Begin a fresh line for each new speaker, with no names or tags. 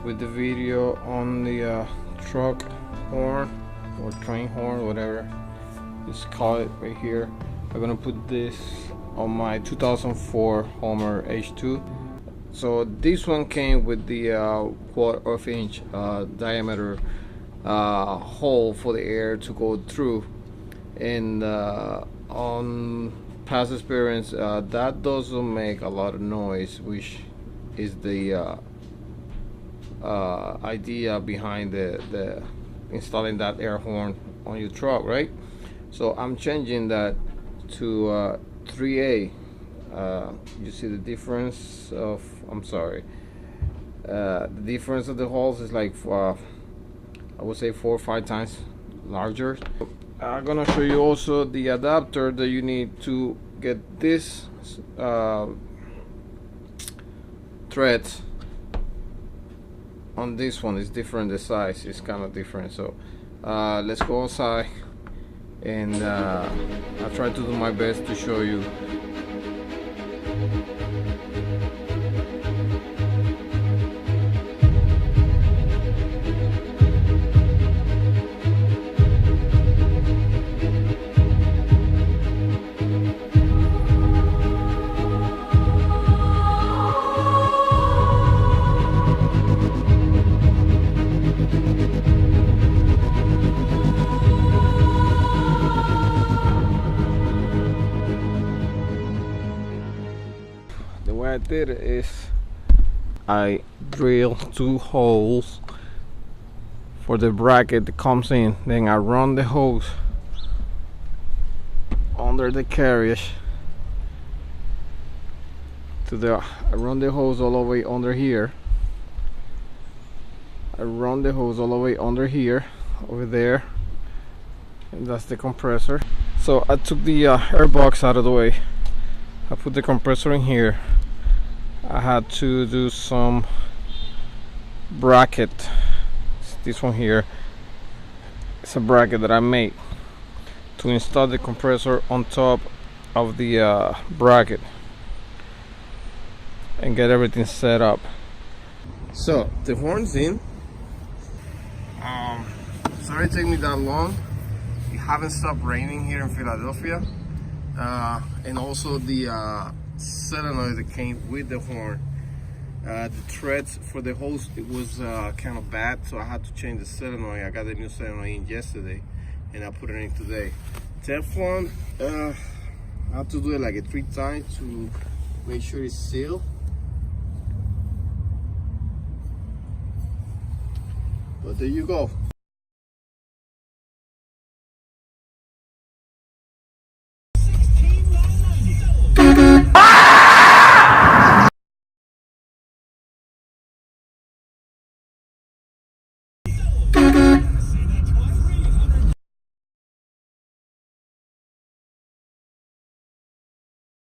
with the video on the truck horn or train horn, whatever just call it, right here. I'm gonna put this on my 2004 Homer H2. So this one came with the 1/4 inch diameter hole for the air to go through, and on past experience that doesn't make a lot of noise, which is the idea behind the installing that air horn on your truck, right? So I'm changing that to 3A. You see the difference of, I'm sorry, the difference of the holes is like I would say 4 or 5 times larger. I'm gonna show you also the adapter that you need to get this threads on this one. Is different, the size is kind of different. So let's go outside, and I'll try to do my best to show you. The way I did it is I drill 2 holes for the bracket that comes in, then I run the hose under the carriage I run the hose all the way under here. I run the hose all the way under here, over there, and that's the compressor. So I took the air box out of the way. I put the compressor in here. I had to do some bracket. This one here, it's a bracket that I made to install the compressor on top of the bracket and get everything set up. So the horn's in. Sorry it took me that long. It haven't stopped raining here in Philadelphia, and also the solenoid that came with the horn, the threads for the hose, it was kind of bad, so I had to change the solenoid. I got the new solenoid in yesterday, and I put it in today. Teflon, I have to do it like 3 times to make sure it's sealed. But there you go.